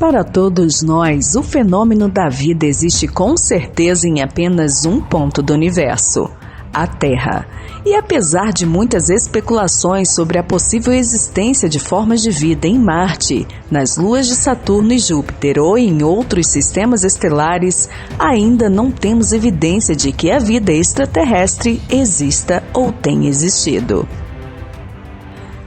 Para todos nós, o fenômeno da vida existe com certeza em apenas um ponto do universo, a Terra. E apesar de muitas especulações sobre a possível existência de formas de vida em Marte, nas luas de Saturno e Júpiter ou em outros sistemas estelares, ainda não temos evidência de que a vida extraterrestre exista ou tenha existido.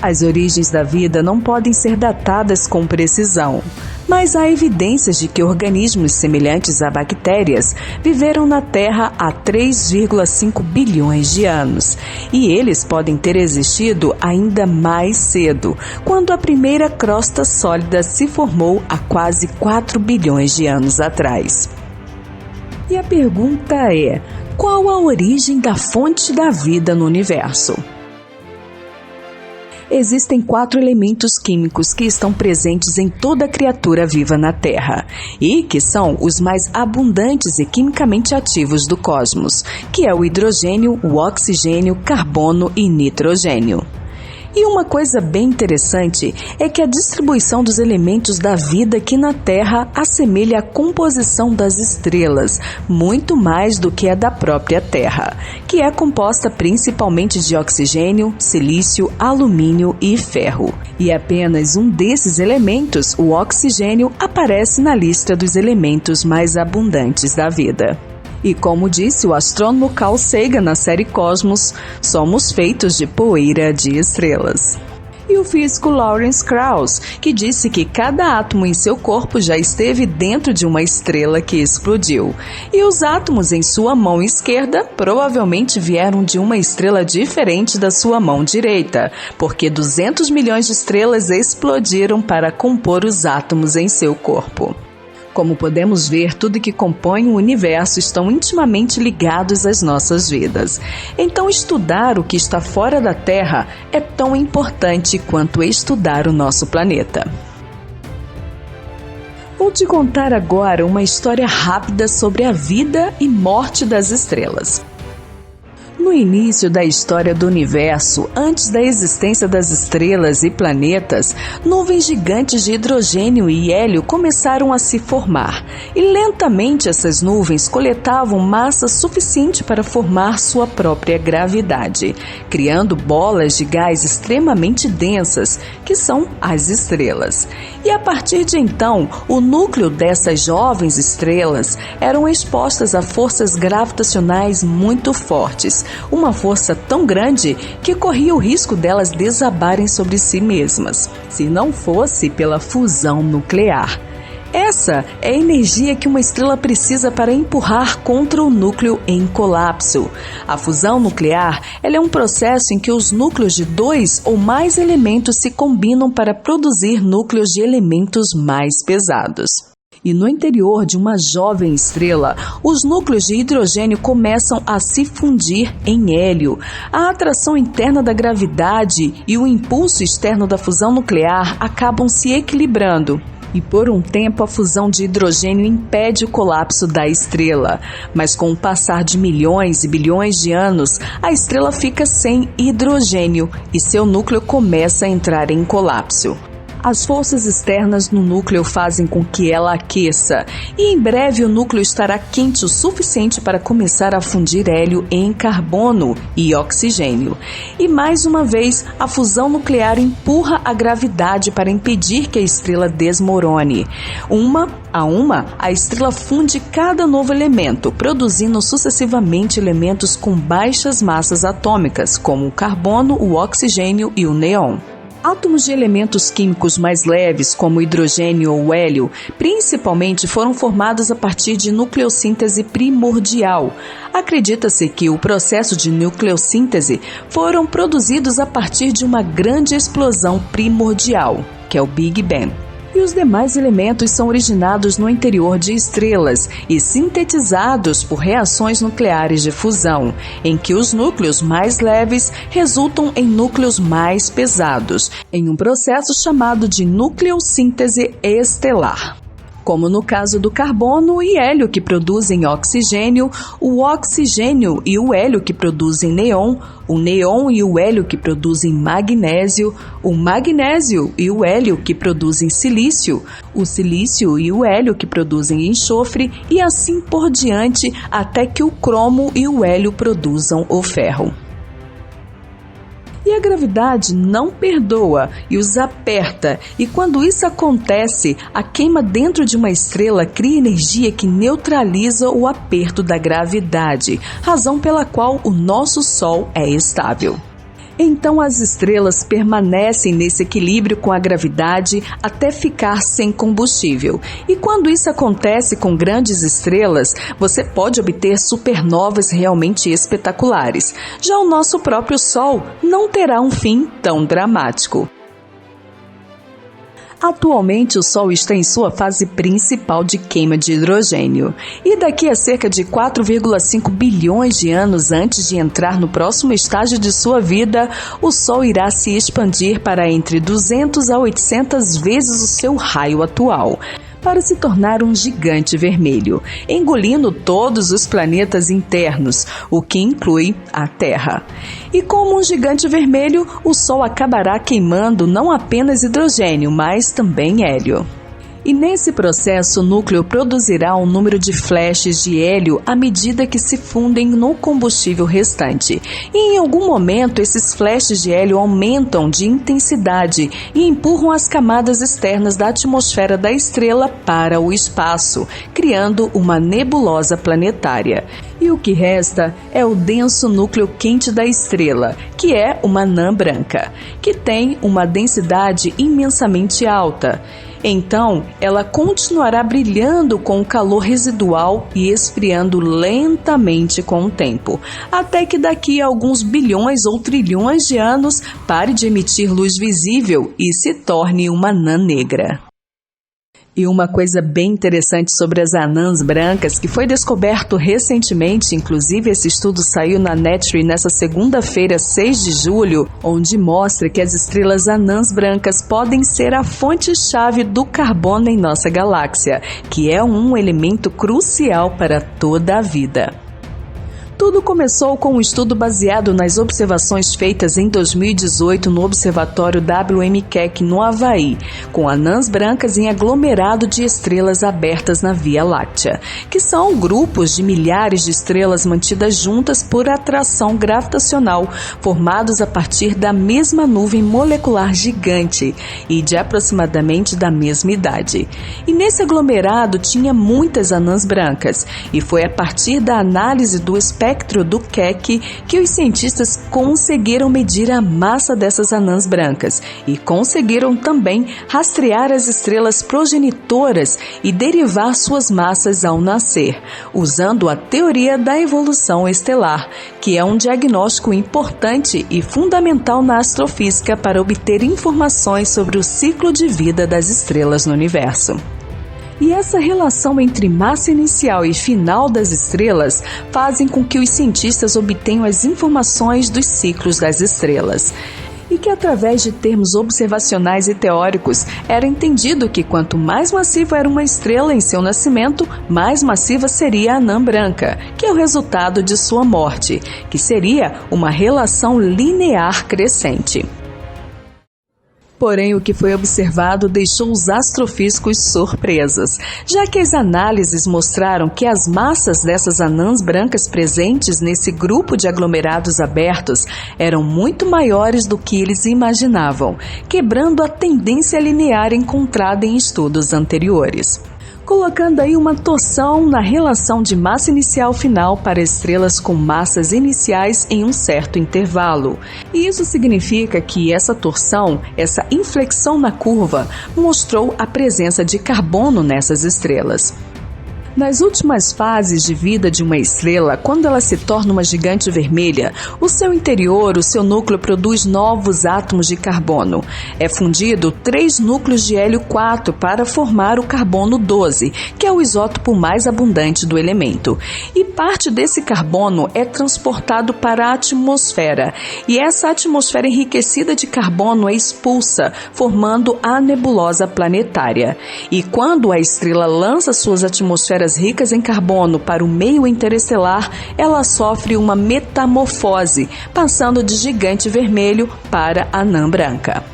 As origens da vida não podem ser datadas com precisão, mas há evidências de que organismos semelhantes a bactérias viveram na Terra há 3,5 bilhões de anos, e eles podem ter existido ainda mais cedo, quando a primeira crosta sólida se formou há quase 4 bilhões de anos atrás. E a pergunta é: qual a origem da fonte da vida no universo? Existem 4 elementos químicos que estão presentes em toda criatura viva na Terra e que são os mais abundantes e quimicamente ativos do cosmos, que é o hidrogênio, o oxigênio, carbono e nitrogênio. E uma coisa bem interessante é que a distribuição dos elementos da vida aqui na Terra assemelha a composição das estrelas, muito mais do que a da própria Terra, que é composta principalmente de oxigênio, silício, alumínio e ferro. E apenas um desses elementos, o oxigênio, aparece na lista dos elementos mais abundantes da vida. E como disse o astrônomo Carl Sagan na série Cosmos, somos feitos de poeira de estrelas. E o físico Lawrence Krauss, que disse que cada átomo em seu corpo já esteve dentro de uma estrela que explodiu. E os átomos em sua mão esquerda provavelmente vieram de uma estrela diferente da sua mão direita, porque 200 milhões de estrelas explodiram para compor os átomos em seu corpo. Como podemos ver, tudo que compõe o universo estão intimamente ligados às nossas vidas. Então, estudar o que está fora da Terra é tão importante quanto estudar o nosso planeta. Vou te contar agora uma história rápida sobre a vida e morte das estrelas. No início da história do universo, antes da existência das estrelas e planetas, nuvens gigantes de hidrogênio e hélio começaram a se formar, e lentamente essas nuvens coletavam massa suficiente para formar sua própria gravidade, criando bolas de gás extremamente densas, que são as estrelas. E a partir de então, o núcleo dessas jovens estrelas eram expostas a forças gravitacionais muito fortes, uma força tão grande que corria o risco delas desabarem sobre si mesmas, se não fosse pela fusão nuclear. Essa é a energia que uma estrela precisa para empurrar contra o núcleo em colapso. A fusão nuclear é um processo em que os núcleos de 2 ou mais elementos se combinam para produzir núcleos de elementos mais pesados. E no interior de uma jovem estrela, os núcleos de hidrogênio começam a se fundir em hélio. A atração interna da gravidade e o impulso externo da fusão nuclear acabam se equilibrando. E por um tempo a fusão de hidrogênio impede o colapso da estrela. Mas com o passar de milhões e bilhões de anos, a estrela fica sem hidrogênio e seu núcleo começa a entrar em colapso. As forças externas no núcleo fazem com que ela aqueça, e em breve o núcleo estará quente o suficiente para começar a fundir hélio em carbono e oxigênio. E mais uma vez, a fusão nuclear empurra a gravidade para impedir que a estrela desmorone. Uma a uma, a estrela funde cada novo elemento, produzindo sucessivamente elementos com baixas massas atômicas, como o carbono, o oxigênio e o neon. Átomos de elementos químicos mais leves, como o hidrogênio ou o hélio, principalmente foram formados a partir de nucleossíntese primordial. Acredita-se que o processo de nucleossíntese foram produzidos a partir de uma grande explosão primordial, que é o Big Bang. E os demais elementos são originados no interior de estrelas e sintetizados por reações nucleares de fusão, em que os núcleos mais leves resultam em núcleos mais pesados, em um processo chamado de nucleossíntese estelar. como no caso do carbono e hélio que produzem oxigênio, o oxigênio e o hélio que produzem neon, o neon e o hélio que produzem magnésio, o magnésio e o hélio que produzem silício, o silício e o hélio que produzem enxofre e assim por diante até que o cromo e o hélio produzam o ferro. E a gravidade não perdoa e os aperta, e quando isso acontece, a queima dentro de uma estrela cria energia que neutraliza o aperto da gravidade, razão pela qual o nosso Sol é estável. Então as estrelas permanecem nesse equilíbrio com a gravidade até ficar sem combustível. E quando isso acontece com grandes estrelas, você pode obter supernovas realmente espetaculares. Já o nosso próprio Sol não terá um fim tão dramático. Atualmente, o Sol está em sua fase principal de queima de hidrogênio. E daqui a cerca de 4,5 bilhões de anos antes de entrar no próximo estágio de sua vida, o Sol irá se expandir para entre 200 a 800 vezes o seu raio atual, para se tornar um gigante vermelho, engolindo todos os planetas internos, o que inclui a Terra. E como um gigante vermelho, o Sol acabará queimando não apenas hidrogênio, mas também hélio. E nesse processo, o núcleo produzirá um número de flashes de hélio à medida que se fundem no combustível restante. E em algum momento, esses flashes de hélio aumentam de intensidade e empurram as camadas externas da atmosfera da estrela para o espaço, criando uma nebulosa planetária. E o que resta é o denso núcleo quente da estrela, que é uma anã branca, que tem uma densidade imensamente alta. Então, ela continuará brilhando com o calor residual e esfriando lentamente com o tempo, até que daqui a alguns bilhões ou trilhões de anos pare de emitir luz visível e se torne uma anã negra. E uma coisa bem interessante sobre as anãs brancas, que foi descoberto recentemente, inclusive esse estudo saiu na Nature nessa segunda-feira, 6 de julho, onde mostra que as estrelas anãs brancas podem ser a fonte-chave do carbono em nossa galáxia, que é um elemento crucial para toda a vida. Tudo começou com um estudo baseado nas observações feitas em 2018 no Observatório WMKEC no Havaí, com anãs brancas em aglomerado de estrelas abertas na Via Láctea, que são grupos de milhares de estrelas mantidas juntas por atração gravitacional, formados a partir da mesma nuvem molecular gigante e de aproximadamente da mesma idade. E nesse aglomerado tinha muitas anãs brancas, e foi a partir da análise do espectro do Keck que os cientistas conseguiram medir a massa dessas anãs brancas e conseguiram também rastrear as estrelas progenitoras e derivar suas massas ao nascer, usando a teoria da evolução estelar, que é um diagnóstico importante e fundamental na astrofísica para obter informações sobre o ciclo de vida das estrelas no universo. E essa relação entre massa inicial e final das estrelas fazem com que os cientistas obtenham as informações dos ciclos das estrelas. E que através de termos observacionais e teóricos era entendido que quanto mais massiva era uma estrela em seu nascimento, mais massiva seria a anã branca, que é o resultado de sua morte, que seria uma relação linear crescente. Porém, o que foi observado deixou os astrofísicos surpresos, já que as análises mostraram que as massas dessas anãs brancas presentes nesse grupo de aglomerados abertos eram muito maiores do que eles imaginavam, quebrando a tendência linear encontrada em estudos anteriores, colocando aí uma torção na relação de massa inicial final para estrelas com massas iniciais em um certo intervalo. E isso significa que essa torção, essa inflexão na curva, mostrou a presença de carbono nessas estrelas. Nas últimas fases de vida de uma estrela, quando ela se torna uma gigante vermelha, o seu interior, o seu núcleo produz novos átomos de carbono. É fundido 3 núcleos de hélio 4 para formar o carbono 12, que é o isótopo mais abundante do elemento. E parte desse carbono é transportado para a atmosfera, e essa atmosfera enriquecida de carbono é expulsa, formando a nebulosa planetária. E quando a estrela lança suas atmosferas ricas em carbono para o meio interestelar, ela sofre uma metamorfose, passando de gigante vermelho para anã branca.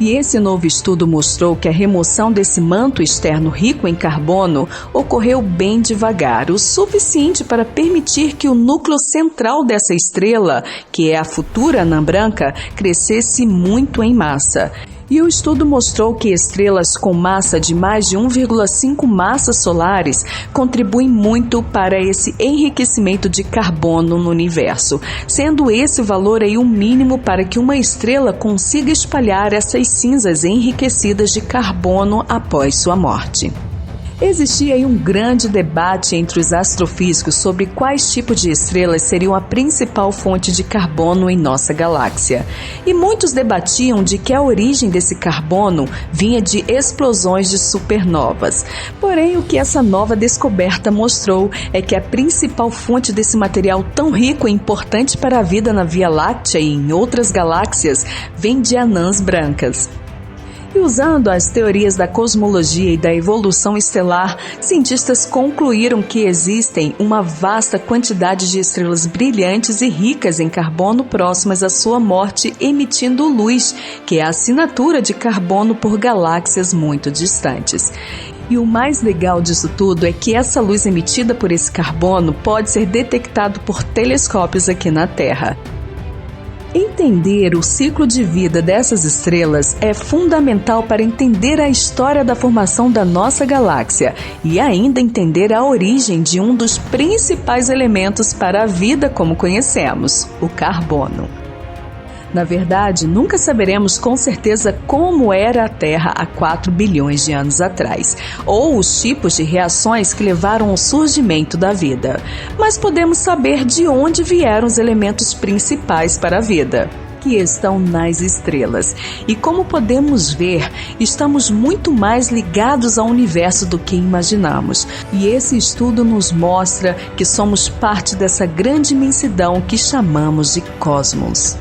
E esse novo estudo mostrou que a remoção desse manto externo rico em carbono ocorreu bem devagar, o suficiente para permitir que o núcleo central dessa estrela, que é a futura anã branca, crescesse muito em massa. E o estudo mostrou que estrelas com massa de mais de 1,5 massas solares contribuem muito para esse enriquecimento de carbono no universo, sendo esse valor aí o mínimo para que uma estrela consiga espalhar essas cinzas enriquecidas de carbono após sua morte. Existia aí um grande debate entre os astrofísicos sobre quais tipos de estrelas seriam a principal fonte de carbono em nossa galáxia. E muitos debatiam de que a origem desse carbono vinha de explosões de supernovas. Porém, o que essa nova descoberta mostrou é que a principal fonte desse material tão rico e importante para a vida na Via Láctea e em outras galáxias vem de anãs brancas. E usando as teorias da cosmologia e da evolução estelar, cientistas concluíram que existem uma vasta quantidade de estrelas brilhantes e ricas em carbono próximas à sua morte, emitindo luz, que é a assinatura de carbono por galáxias muito distantes. E o mais legal disso tudo é que essa luz emitida por esse carbono pode ser detectado por telescópios aqui na Terra. Entender o ciclo de vida dessas estrelas é fundamental para entender a história da formação da nossa galáxia e ainda entender a origem de um dos principais elementos para a vida como conhecemos, o carbono. Na verdade, nunca saberemos com certeza como era a Terra há 4 bilhões de anos atrás, ou os tipos de reações que levaram ao surgimento da vida. Mas podemos saber de onde vieram os elementos principais para a vida, que estão nas estrelas. E como podemos ver, estamos muito mais ligados ao universo do que imaginamos. E esse estudo nos mostra que somos parte dessa grande imensidão que chamamos de cosmos.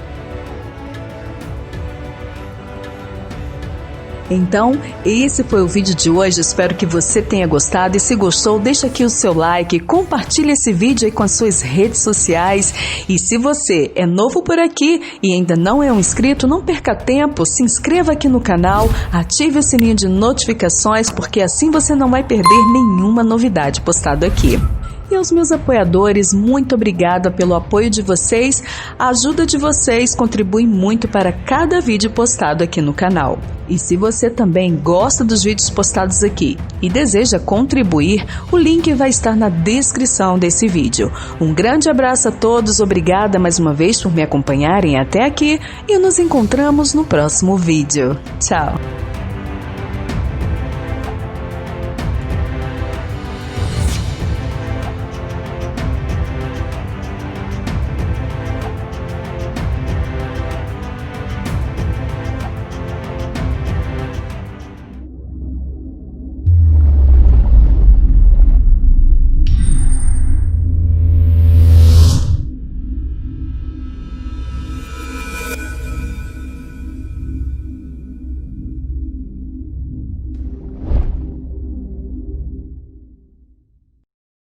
Então, esse foi o vídeo de hoje, espero que você tenha gostado e se gostou, deixa aqui o seu like, compartilha esse vídeo aí com as suas redes sociais e se você é novo por aqui e ainda não é um inscrito, não perca tempo, se inscreva aqui no canal, ative o sininho de notificações porque assim você não vai perder nenhuma novidade postada aqui. E aos meus apoiadores, muito obrigada pelo apoio de vocês, a ajuda de vocês contribui muito para cada vídeo postado aqui no canal. E se você também gosta dos vídeos postados aqui e deseja contribuir, o link vai estar na descrição desse vídeo. Um grande abraço a todos, obrigada mais uma vez por me acompanharem até aqui e nos encontramos no próximo vídeo. Tchau!